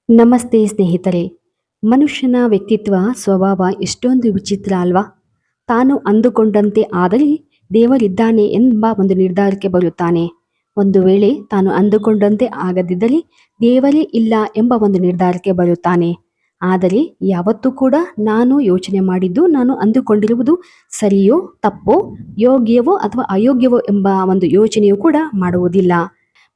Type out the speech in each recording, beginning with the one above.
ನಮಸ್ತೆ ಸ್ನೇಹಿತರೆ. ಮನುಷ್ಯನ ವ್ಯಕ್ತಿತ್ವ, ಸ್ವಭಾವ ಎಷ್ಟೊಂದು ವಿಚಿತ್ರ ಅಲ್ವಾ? ತಾನು ಅಂದುಕೊಂಡಂತೆ ಆದರೆ ದೇವರಿದ್ದಾನೆ ಎಂಬ ಒಂದು ನಿರ್ಧಾರಕ್ಕೆ ಬರುತ್ತಾನೆ. ಒಂದು ವೇಳೆ ತಾನು ಅಂದುಕೊಂಡಂತೆ ಆಗದಿದ್ದರೆ ದೇವರೇ ಇಲ್ಲ ಎಂಬ ಒಂದು ನಿರ್ಧಾರಕ್ಕೆ ಬರುತ್ತಾನೆ. ಆದರೆ ಯಾವತ್ತೂ ಕೂಡ ನಾನು ಯೋಚನೆ ಮಾಡಿದ್ದು, ನಾನು ಅಂದುಕೊಂಡಿರುವುದು ಸರಿಯೋ ತಪ್ಪೋ, ಯೋಗ್ಯವೋ ಅಥವಾ ಅಯೋಗ್ಯವೋ ಎಂಬ ಒಂದು ಯೋಚನೆಯೂ ಕೂಡ ಮಾಡುವುದಿಲ್ಲ.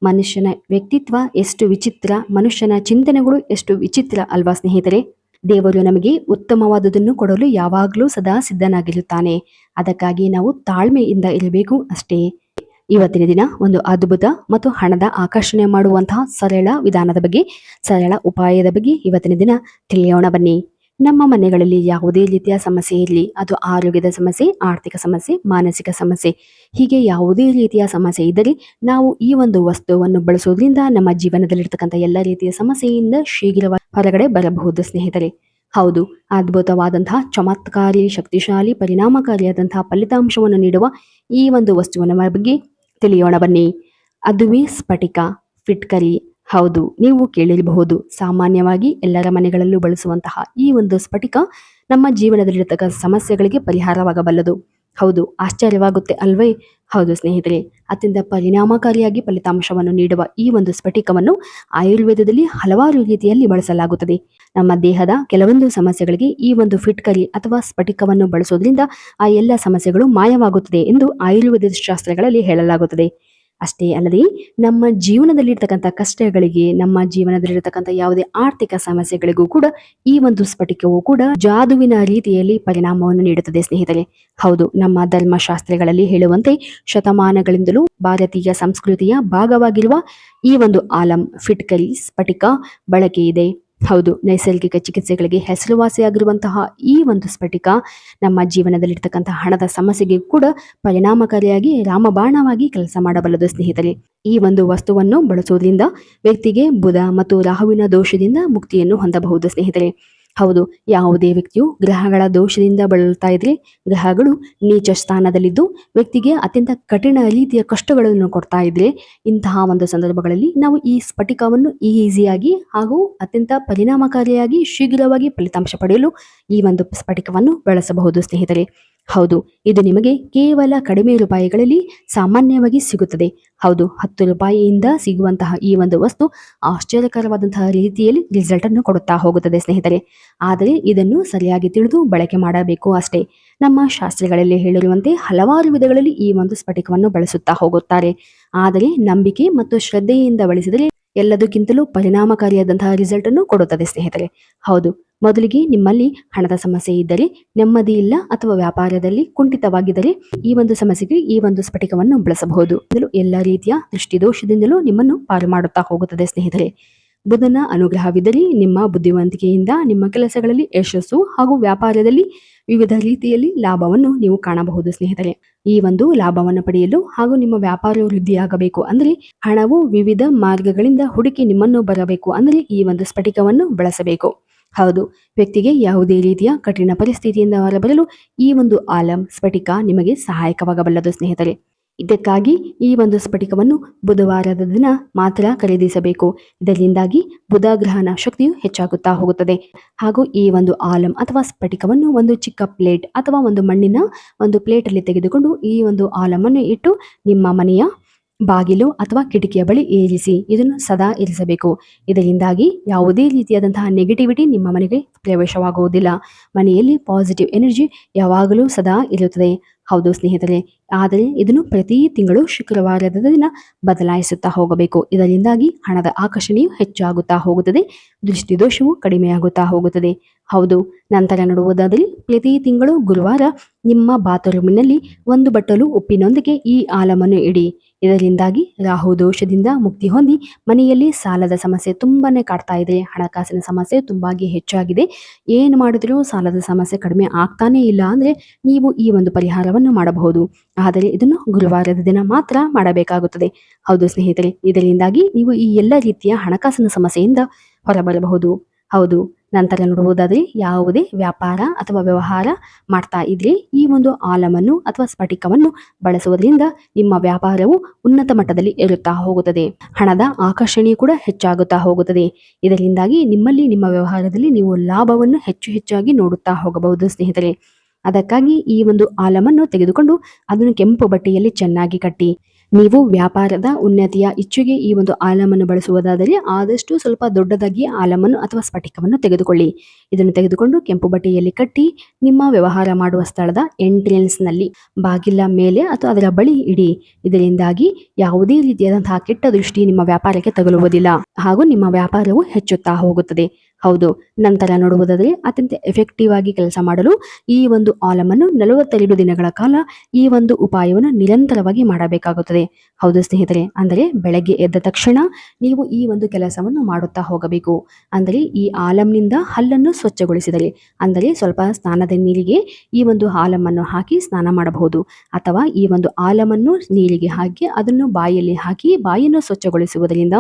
ಮನುಷ್ಯನ ವ್ಯಕ್ತಿತ್ವ ಎಷ್ಟು ವಿಚಿತ್ರ, ಮನುಷ್ಯನ ಚಿಂತನೆಗಳು ಎಷ್ಟು ವಿಚಿತ್ರ ಅಲ್ವಾ ಸ್ನೇಹಿತರೆ? ದೇವರು ನಮಗೆ ಉತ್ತಮವಾದುದನ್ನು ಕೊಡಲು ಯಾವಾಗಲೂ ಸದಾ ಸಿದ್ಧನಾಗಿರುತ್ತಾನೆ. ಅದಕ್ಕಾಗಿ ನಾವು ತಾಳ್ಮೆಯಿಂದ ಇರಬೇಕು ಅಷ್ಟೇ. ಇವತ್ತಿನ ದಿನ ಒಂದು ಅದ್ಭುತ ಮತ್ತು ಹಣದ ಆಕರ್ಷಣೆ ಮಾಡುವಂತಹ ಸರಳ ವಿಧಾನದ ಬಗ್ಗೆ, ಸರಳ ಉಪಾಯದ ಬಗ್ಗೆ ಇವತ್ತಿನ ದಿನ ತಿಳಿಯೋಣ ಬನ್ನಿ. ನಮ್ಮ ಮನೆಗಳಲ್ಲಿ ಯಾವುದೇ ರೀತಿಯ ಸಮಸ್ಯೆ ಇರಲಿ, ಅದು ಆರೋಗ್ಯದ ಸಮಸ್ಯೆ, ಆರ್ಥಿಕ ಸಮಸ್ಯೆ, ಮಾನಸಿಕ ಸಮಸ್ಯೆ, ಹೀಗೆ ಯಾವುದೇ ರೀತಿಯ ಸಮಸ್ಯೆ ಇದ್ದರೆ ನಾವು ಈ ಒಂದು ವಸ್ತುವನ್ನು ಬಳಸೋದ್ರಿಂದ ನಮ್ಮ ಜೀವನದಲ್ಲಿರ್ತಕ್ಕಂಥ ಎಲ್ಲ ರೀತಿಯ ಸಮಸ್ಯೆಯಿಂದ ಶೀಘ್ರವಾಗಿ ಹೊರಗಡೆ ಬರಬಹುದು ಸ್ನೇಹಿತರೆ. ಹೌದು, ಅದ್ಭುತವಾದಂತಹ ಚಮತ್ಕಾರಿ, ಶಕ್ತಿಶಾಲಿ, ಪರಿಣಾಮಕಾರಿಯಾದಂತಹ ಫಲಿತಾಂಶವನ್ನು ನೀಡುವ ಈ ಒಂದು ವಸ್ತುವಿನ ಬಗ್ಗೆ ತಿಳಿಯೋಣ ಬನ್ನಿ. ಅದುವೇ ಸ್ಫಟಿಕ, ಫಿಟ್ಕರಿ. ಹೌದು, ನೀವು ಕೇಳಿರಬಹುದು. ಸಾಮಾನ್ಯವಾಗಿ ಎಲ್ಲರ ಮನೆಗಳಲ್ಲೂ ಬಳಸುವಂತಹ ಈ ಒಂದು ಸ್ಫಟಿಕ ನಮ್ಮ ಜೀವನದಲ್ಲಿರತಕ್ಕ ಸಮಸ್ಯೆಗಳಿಗೆ ಪರಿಹಾರವಾಗಬಲ್ಲದು. ಹೌದು, ಆಶ್ಚರ್ಯವಾಗುತ್ತೆ ಅಲ್ವೇ? ಹೌದು ಸ್ನೇಹಿತರೆ, ಅತ್ಯಂತ ಪರಿಣಾಮಕಾರಿಯಾಗಿ ಫಲಿತಾಂಶವನ್ನು ನೀಡುವ ಈ ಒಂದು ಸ್ಫಟಿಕವನ್ನು ಆಯುರ್ವೇದದಲ್ಲಿ ಹಲವಾರು ರೀತಿಯಲ್ಲಿ ಬಳಸಲಾಗುತ್ತದೆ. ನಮ್ಮ ದೇಹದ ಕೆಲವೊಂದು ಸಮಸ್ಯೆಗಳಿಗೆ ಈ ಒಂದು ಫಿಟ್ಕರಿ ಅಥವಾ ಸ್ಫಟಿಕವನ್ನು ಬಳಸೋದ್ರಿಂದ ಆ ಎಲ್ಲ ಸಮಸ್ಯೆಗಳು ಮಾಯವಾಗುತ್ತದೆ ಎಂದು ಆಯುರ್ವೇದ ಶಾಸ್ತ್ರಗಳಲ್ಲಿ ಹೇಳಲಾಗುತ್ತದೆ. ಅಷ್ಟೇ ಅಲ್ಲದೆ ನಮ್ಮ ಜೀವನದಲ್ಲಿರ್ತಕ್ಕಂಥ ಕಷ್ಟಗಳಿಗೆ, ನಮ್ಮ ಜೀವನದಲ್ಲಿರ್ತಕ್ಕಂಥ ಯಾವುದೇ ಆರ್ಥಿಕ ಸಮಸ್ಯೆಗಳಿಗೂ ಕೂಡ ಈ ಒಂದು ಸ್ಫಟಿಕವು ಕೂಡ ಜಾದುವಿನ ರೀತಿಯಲ್ಲಿ ಪರಿಣಾಮವನ್ನು ನೀಡುತ್ತದೆ ಸ್ನೇಹಿತರೆ. ಹೌದು, ನಮ್ಮ ಧರ್ಮಶಾಸ್ತ್ರಗಳಲ್ಲಿ ಹೇಳುವಂತೆ ಶತಮಾನಗಳಿಂದಲೂ ಭಾರತೀಯ ಸಂಸ್ಕೃತಿಯ ಭಾಗವಾಗಿರುವ ಈ ಒಂದು ಆಲಂ, ಫಿಟ್ಕರಿ, ಸ್ಫಟಿಕ ಬಳಕೆ ಇದೆ. ಹೌದು, ನೈಸರ್ಗಿಕ ಚಿಕಿತ್ಸೆಗಳಿಗೆ ಹೆಸರುವಾಸಿಯಾಗಿರುವಂತಹ ಈ ಒಂದು ಸ್ಫಟಿಕ ನಮ್ಮ ಜೀವನದಲ್ಲಿರ್ತಕ್ಕಂತಹ ಹಣದ ಸಮಸ್ಯೆಗೆ ಕೂಡ ಪರಿಣಾಮಕಾರಿಯಾಗಿ ರಾಮಬಾಣವಾಗಿ ಕೆಲಸ ಮಾಡಬಲ್ಲದು ಸ್ನೇಹಿತರೆ. ಈ ಒಂದು ವಸ್ತುವನ್ನು ಬಳಸುವುದರಿಂದ ವ್ಯಕ್ತಿಗೆ ಬುಧ ಮತ್ತು ರಾಹುವಿನ ದೋಷದಿಂದ ಮುಕ್ತಿಯನ್ನು ಹೊಂದಬಹುದು ಸ್ನೇಹಿತರೆ. ಹೌದು, ಯಾವುದೇ ವ್ಯಕ್ತಿಯು ಗ್ರಹಗಳ ದೋಷದಿಂದ ಬಳಲ್ತಾ ಇದ್ರೆ, ಗ್ರಹಗಳು ನೀಚ ಸ್ಥಾನದಲ್ಲಿದ್ದು ವ್ಯಕ್ತಿಗೆ ಅತ್ಯಂತ ಕಠಿಣ ರೀತಿಯ ಕಷ್ಟಗಳನ್ನು ಕೊಡ್ತಾ ಇದ್ರೆ, ಇಂತಹ ಒಂದು ಸಂದರ್ಭಗಳಲ್ಲಿ ನಾವು ಈ ಸ್ಫಟಿಕವನ್ನು ಈಸಿಯಾಗಿ ಹಾಗೂ ಅತ್ಯಂತ ಪರಿಣಾಮಕಾರಿಯಾಗಿ ಶೀಘ್ರವಾಗಿ ಫಲಿತಾಂಶ ಪಡೆಯಲು ಈ ಒಂದು ಸ್ಫಟಿಕವನ್ನು ಬಳಸಬಹುದು ಸ್ನೇಹಿತರೆ. ಹೌದು, ಇದು ನಿಮಗೆ ಕೇವಲ ಕಡಿಮೆ ರೂಪಾಯಿಗಳಲ್ಲಿ ಸಾಮಾನ್ಯವಾಗಿ ಸಿಗುತ್ತದೆ. ಹೌದು, 10 ರೂಪಾಯಿಯಿಂದ ಸಿಗುವಂತಹ ಈ ಒಂದು ವಸ್ತು ಆಶ್ಚರ್ಯಕರವಾದಂತಹ ರೀತಿಯಲ್ಲಿ ರಿಸಲ್ಟ್ ಅನ್ನು ಕೊಡುತ್ತಾ ಹೋಗುತ್ತದೆ ಸ್ನೇಹಿತರೆ. ಆದರೆ ಇದನ್ನು ಸರಿಯಾಗಿ ತಿಳಿದು ಬಳಕೆ ಮಾಡಬೇಕು ಅಷ್ಟೇ. ನಮ್ಮ ಶಾಸ್ತ್ರಗಳಲ್ಲಿ ಹೇಳಿರುವಂತೆ ಹಲವಾರು ವಿಧಗಳಲ್ಲಿ ಈ ಒಂದು ಸ್ಫಟಿಕವನ್ನು ಬಳಸುತ್ತಾ ಹೋಗುತ್ತಾರೆ. ಆದರೆ ನಂಬಿಕೆ ಮತ್ತು ಶ್ರದ್ಧೆಯಿಂದ ಬಳಸಿದರೆ ಎಲ್ಲದಕ್ಕಿಂತಲೂ ಪರಿಣಾಮಕಾರಿಯಾದಂತಹ ರಿಸಲ್ಟ್ ಅನ್ನು ಕೊಡುತ್ತದೆ ಸ್ನೇಹಿತರೆ. ಹೌದು, ಮೊದಲಿಗೆ ನಿಮ್ಮಲ್ಲಿ ಹಣದ ಸಮಸ್ಯೆ ಇದ್ದರೆ, ನೆಮ್ಮದಿ ಇಲ್ಲ ಅಥವಾ ವ್ಯಾಪಾರದಲ್ಲಿ ಕುಂಠಿತವಾಗಿದ್ದರೆ ಈ ಒಂದು ಸಮಸ್ಯೆಗೆ ಈ ಒಂದು ಸ್ಫಟಿಕವನ್ನು ಬಳಸಬಹುದು. ಎಲ್ಲ ರೀತಿಯ ದೃಷ್ಟಿದೋಷದಿಂದಲೂ ನಿಮ್ಮನ್ನು ಪಾರು ಮಾಡುತ್ತಾ ಹೋಗುತ್ತದೆ ಸ್ನೇಹಿತರೆ. ಬುಧನ ಅನುಗ್ರಹವಿದ್ದರೆ ನಿಮ್ಮ ಬುದ್ಧಿವಂತಿಕೆಯಿಂದ ನಿಮ್ಮ ಕೆಲಸಗಳಲ್ಲಿ ಯಶಸ್ಸು ಹಾಗೂ ವ್ಯಾಪಾರದಲ್ಲಿ ವಿವಿಧ ರೀತಿಯಲ್ಲಿ ಲಾಭವನ್ನು ನೀವು ಕಾಣಬಹುದು ಸ್ನೇಹಿತರೆ. ಈ ಒಂದು ಲಾಭವನ್ನು ಪಡೆಯಲು ಹಾಗೂ ನಿಮ್ಮ ವ್ಯಾಪಾರ ವೃದ್ಧಿಯಾಗಬೇಕು ಅಂದರೆ, ಹಣವು ವಿವಿಧ ಮಾರ್ಗಗಳಿಂದ ಹುಡುಕಿ ನಿಮ್ಮನ್ನು ಬರಬೇಕು ಅಂದರೆ ಈ ಒಂದು ಸ್ಫಟಿಕವನ್ನು ಬಳಸಬೇಕು. ಹೌದು, ವ್ಯಕ್ತಿಗೆ ಯಾವುದೇ ರೀತಿಯ ಕಠಿಣ ಪರಿಸ್ಥಿತಿಯಿಂದ ಹೊರಬರಲು ಈ ಒಂದು ಆಲಂ, ಸ್ಫಟಿಕ ನಿಮಗೆ ಸಹಾಯಕವಾಗಬಲ್ಲದು ಸ್ನೇಹಿತರೆ. ಇದಕ್ಕಾಗಿ ಈ ಒಂದು ಸ್ಫಟಿಕವನ್ನು ಬುಧವಾರದ ದಿನ ಮಾತ್ರ ಖರೀದಿಸಬೇಕು. ಇದರಿಂದಾಗಿ ಬುಧ ಗ್ರಹಣ ಶಕ್ತಿಯು ಹೆಚ್ಚಾಗುತ್ತಾ ಹೋಗುತ್ತದೆ. ಹಾಗೂ ಈ ಒಂದು ಆಲಂ ಅಥವಾ ಸ್ಫಟಿಕವನ್ನು ಒಂದು ಚಿಕ್ಕ ಪ್ಲೇಟ್ ಅಥವಾ ಒಂದು ಮಣ್ಣಿನ ಒಂದು ಪ್ಲೇಟ್ ಅಲ್ಲಿ ತೆಗೆದುಕೊಂಡು ಈ ಒಂದು ಆಲಮನ್ನು ಇಟ್ಟು ನಿಮ್ಮ ಮನೆಯ ಬಾಗಿಲು ಅಥವಾ ಕಿಟಕಿಯ ಬಳಿ ಏರಿಸಿ ಇದನ್ನು ಸದಾ ಇರಿಸಬೇಕು. ಇದರಿಂದಾಗಿ ಯಾವುದೇ ರೀತಿಯಾದಂತಹ ನೆಗೆಟಿವಿಟಿ ನಿಮ್ಮ ಮನೆಗೆ ಪ್ರವೇಶವಾಗುವುದಿಲ್ಲ. ಮನೆಯಲ್ಲಿ ಪಾಸಿಟಿವ್ ಎನರ್ಜಿ ಯಾವಾಗಲೂ ಸದಾ ಇರುತ್ತದೆ. ಹೌದು ಸ್ನೇಹಿತರೆ, ಆದರೆ ಇದನ್ನು ಪ್ರತಿ ತಿಂಗಳು ಶುಕ್ರವಾರದ ದಿನ ಬದಲಾಯಿಸುತ್ತಾ ಹೋಗಬೇಕು. ಇದರಿಂದಾಗಿ ಹಣದ ಆಕರ್ಷಣೆಯು ಹೆಚ್ಚಾಗುತ್ತಾ ಹೋಗುತ್ತದೆ, ದೃಷ್ಟಿದೋಷವು ಕಡಿಮೆಯಾಗುತ್ತಾ ಹೋಗುತ್ತದೆ. ಹೌದು, ನಂತರ ನೋಡುವುದಾದರೆ ಪ್ರತಿ ತಿಂಗಳು ಗುರುವಾರ ನಿಮ್ಮ ಬಾತ್ರೂಮಿನಲ್ಲಿ ಒಂದು ಬಟ್ಟಲು ಉಪ್ಪಿನೊಂದಿಗೆ ಈ ಆಲಮನ್ನು ಇಡಿ. ಇದರಿಂದಾಗಿ ರಾಹು ದೋಷದಿಂದ ಮುಕ್ತಿ ಹೊಂದಿ ಮನೆಯಲ್ಲಿ ಸಾಲದ ಸಮಸ್ಯೆ ತುಂಬಾನೇ ಕಾಡ್ತಾ ಇದೆ, ಹಣಕಾಸಿನ ಸಮಸ್ಯೆ ತುಂಬಾಗಿ ಹೆಚ್ಚಾಗಿದೆ, ಏನು ಮಾಡಿದ್ರೂ ಸಾಲದ ಸಮಸ್ಯೆ ಕಡಿಮೆ ಆಗ್ತಾನೇ ಇಲ್ಲ ಅಂದ್ರೆ ನೀವು ಈ ಒಂದು ಪರಿಹಾರವನ್ನು ಮಾಡಬಹುದು. ಆದರೆ ಇದನ್ನು ಗುರುವಾರದ ದಿನ ಮಾತ್ರ ಮಾಡಬೇಕಾಗುತ್ತದೆ. ಹೌದು ಸ್ನೇಹಿತರೆ, ಇದರಿಂದಾಗಿ ನೀವು ಈ ಎಲ್ಲ ರೀತಿಯ ಹಣಕಾಸಿನ ಸಮಸ್ಯೆಯಿಂದ ಹೊರಬರಬಹುದು. ಹೌದು, ನಂತರ ನೋಡುವುದಾದರೆ ಯಾವುದೇ ವ್ಯಾಪಾರ ಅಥವಾ ವ್ಯವಹಾರ ಮಾಡ್ತಾ ಇದ್ರೆ ಈ ಒಂದು ಆಲಮನ್ನು ಅಥವಾ ಸ್ಫಟಿಕವನ್ನು ಬಳಸುವುದರಿಂದ ನಿಮ್ಮ ವ್ಯಾಪಾರವು ಉನ್ನತ ಮಟ್ಟದಲ್ಲಿ ಏರುತ್ತಾ ಹೋಗುತ್ತದೆ. ಹಣದ ಆಕರ್ಷಣೆ ಕೂಡ ಹೆಚ್ಚಾಗುತ್ತಾ ಹೋಗುತ್ತದೆ. ಇದರಿಂದಾಗಿ ನಿಮ್ಮಲ್ಲಿ ನಿಮ್ಮ ವ್ಯವಹಾರದಲ್ಲಿ ನೀವು ಲಾಭವನ್ನು ಹೆಚ್ಚಾಗಿ ನೋಡುತ್ತಾ ಹೋಗಬಹುದು ಸ್ನೇಹಿತರೆ. ಅದಕ್ಕಾಗಿ ಈ ಒಂದು ಆಲಮನ್ನು ತೆಗೆದುಕೊಂಡು ಅದನ್ನು ಕೆಂಪು ಬಟ್ಟೆಯಲ್ಲಿ ಚೆನ್ನಾಗಿ ಕಟ್ಟಿ, ನೀವು ವ್ಯಾಪಾರದ ಉನ್ನತಿಯ ಇಚ್ಛೆಗೆ ಈ ಒಂದು ಆಲಮನ್ನು ಬಳಸುವುದಾದರೆ ಆದಷ್ಟು ಸ್ವಲ್ಪ ದೊಡ್ಡದಾಗಿ ಆಲಮನ್ನು ಅಥವಾ ಸ್ಫಟಿಕವನ್ನು ತೆಗೆದುಕೊಳ್ಳಿ. ಇದನ್ನು ತೆಗೆದುಕೊಂಡು ಕೆಂಪು ಬಟ್ಟೆಯಲ್ಲಿ ಕಟ್ಟಿ ನಿಮ್ಮ ವ್ಯವಹಾರ ಮಾಡುವ ಸ್ಥಳದ ಎಂಟ್ರೆನ್ಸ್ನಲ್ಲಿ ಬಾಗಿಲ ಮೇಲೆ ಅಥವಾ ಅದರ ಬಳಿ ಇಡಿ. ಇದರಿಂದಾಗಿ ಯಾವುದೇ ರೀತಿಯಾದಂತಹ ಕೆಟ್ಟ ದೃಷ್ಟಿ ನಿಮ್ಮ ವ್ಯಾಪಾರಕ್ಕೆ ತಗುಲುವುದಿಲ್ಲ ಹಾಗೂ ನಿಮ್ಮ ವ್ಯಾಪಾರವು ಹೆಚ್ಚುತ್ತಾ ಹೋಗುತ್ತದೆ. ಹೌದು, ನಂತರ ನೋಡುವುದಾದರೆ ಅತ್ಯಂತ ಎಫೆಕ್ಟಿವ್ ಆಗಿ ಕೆಲಸ ಮಾಡಲು ಈ ಒಂದು ಆಲಮನ್ನು 42 ದಿನಗಳ ಕಾಲ ಈ ಒಂದು ಉಪಾಯವನ್ನು ನಿರಂತರವಾಗಿ ಮಾಡಬೇಕಾಗುತ್ತದೆ. ಹೌದು ಸ್ನೇಹಿತರೆ, ಅಂದರೆ ಬೆಳಗ್ಗೆ ಎದ್ದ ತಕ್ಷಣ ನೀವು ಈ ಒಂದು ಕೆಲಸವನ್ನು ಮಾಡುತ್ತಾ ಹೋಗಬೇಕು. ಅಂದರೆ ಈ ಆಲಂನಿಂದ ಹಲ್ಲನ್ನು ಸ್ವಚ್ಛಗೊಳಿಸಿದರೆ, ಅಂದರೆ ಸ್ವಲ್ಪ ಸ್ನಾನದ ನೀರಿಗೆ ಈ ಒಂದು ಆಲಮನ್ನು ಹಾಕಿ ಸ್ನಾನ ಮಾಡಬಹುದು, ಅಥವಾ ಈ ಒಂದು ಆಲಮನ್ನು ನೀರಿಗೆ ಹಾಕಿ ಅದನ್ನು ಬಾಯಲ್ಲಿ ಹಾಕಿ ಬಾಯನ್ನು ಸ್ವಚ್ಛಗೊಳಿಸುವುದರಿಂದ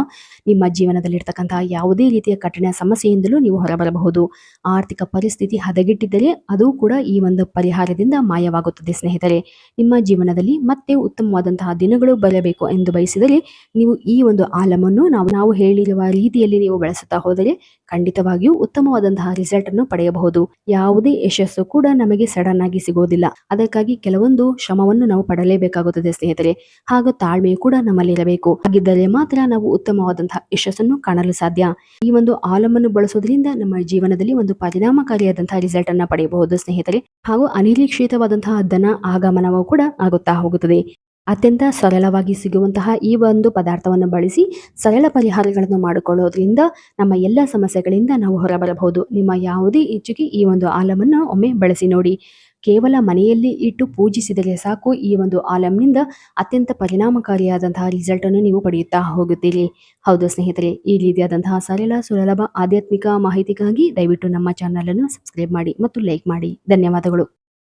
ನಿಮ್ಮ ಜೀವನದಲ್ಲಿರ್ತಕ್ಕಂತಹ ಯಾವುದೇ ರೀತಿಯ ಕಠಿಣ ಸಮಸ್ಯೆಯಿಂದಲೂ ನೀವು ಹೊರಬರಬಹುದು. ಆರ್ಥಿಕ ಪರಿಸ್ಥಿತಿ ಹದಗೆಟ್ಟಿದ್ದರೆ ಅದು ಕೂಡ ಈ ಒಂದು ಪರಿಹಾರದಿಂದ ಮಾಯವಾಗುತ್ತದೆ ಸ್ನೇಹಿತರೆ. ನಿಮ್ಮ ಜೀವನದಲ್ಲಿ ಮತ್ತೆ ಉತ್ತಮವಾದಂತಹ ದಿನಗಳು ಬರಬೇಕು ಎಂದು ಬಯಸಿದರೆ ನೀವು ಈ ಒಂದು ಆಲಮನ್ನು ನಾವು ಹೇಳಿರುವ ರೀತಿಯಲ್ಲಿ ನೀವು ಬೆಳೆಸುತ್ತಾ ಹೋದರೆ ಖಂಡಿತವಾಗಿಯೂ ಉತ್ತಮವಾದಂತಹ ರಿಸಲ್ಟ್ ಅನ್ನು ಪಡೆಯಬಹುದು. ಯಾವುದೇ ಯಶಸ್ಸು ಕೂಡ ನಮಗೆ ಸಡನ್ ಆಗಿ ಸಿಗೋದಿಲ್ಲ. ಅದಕ್ಕಾಗಿ ಕೆಲವೊಂದು ಶ್ರಮವನ್ನು ನಾವು ಪಡಲೇಬೇಕಾಗುತ್ತದೆ ಸ್ನೇಹಿತರೆ. ಹಾಗೂ ತಾಳ್ಮೆಯು ಕೂಡ ನಮ್ಮಲ್ಲಿರಬೇಕು. ಹಾಗಿದ್ದರೆ ಮಾತ್ರ ನಾವು ಉತ್ತಮವಾದಂತಹ ಯಶಸ್ಸನ್ನು ಕಾಣಲು ಸಾಧ್ಯ. ಈ ಒಂದು ಆಲಮನ್ನು ಬಳಸೋದ್ರಿಂದ ನಮ್ಮ ಜೀವನದಲ್ಲಿ ಒಂದು ಪರಿಣಾಮಕಾರಿಯಾದಂತಹ ರಿಸಲ್ಟ್ ಅನ್ನ ಪಡೆಯಬಹುದು ಸ್ನೇಹಿತರೆ. ಹಾಗೂ ಅನಿರೀಕ್ಷಿತವಾದಂತಹ ಧನ ಆಗಮನವೂ ಕೂಡ ಆಗುತ್ತಾ ಹೋಗುತ್ತದೆ. ಅತ್ಯಂತ ಸರಳವಾಗಿ ಸಿಗುವಂತಹ ಈ ಒಂದು ಪದಾರ್ಥವನ್ನು ಬಳಸಿ ಸರಳ ಪರಿಹಾರಗಳನ್ನು ಮಾಡಿಕೊಳ್ಳೋದ್ರಿಂದ ನಮ್ಮ ಎಲ್ಲ ಸಮಸ್ಯೆಗಳಿಂದ ನಾವು ಹೊರಬರಬಹುದು. ನಿಮ್ಮ ಯಾವುದೇ ಇಚ್ಛೆಗೆ ಈ ಒಂದು ಆಲಮನ್ನು ಒಮ್ಮೆ ಬಳಸಿ ನೋಡಿ. ಕೇವಲ ಮನೆಯಲ್ಲಿ ಇಟ್ಟು ಪೂಜಿಸಿದರೆ ಸಾಕು, ಈ ಒಂದು ಆಲಂನಿಂದ ಅತ್ಯಂತ ಪರಿಣಾಮಕಾರಿಯಾದಂತಹ ರಿಸಲ್ಟ್ ಅನ್ನು ನೀವು ಪಡೆಯುತ್ತಾ ಹೋಗುತ್ತೀರಿ. ಹೌದು ಸ್ನೇಹಿತರೆ, ಈ ರೀತಿಯಾದಂತಹ ಸರಳ ಸುಲಭ ಆಧ್ಯಾತ್ಮಿಕ ಮಾಹಿತಿಗಾಗಿ ದಯವಿಟ್ಟು ನಮ್ಮ ಚಾನಲ್ ಅನ್ನು ಸಬ್ಸ್ಕ್ರೈಬ್ ಮಾಡಿ ಮತ್ತು ಲೈಕ್ ಮಾಡಿ. ಧನ್ಯವಾದಗಳು.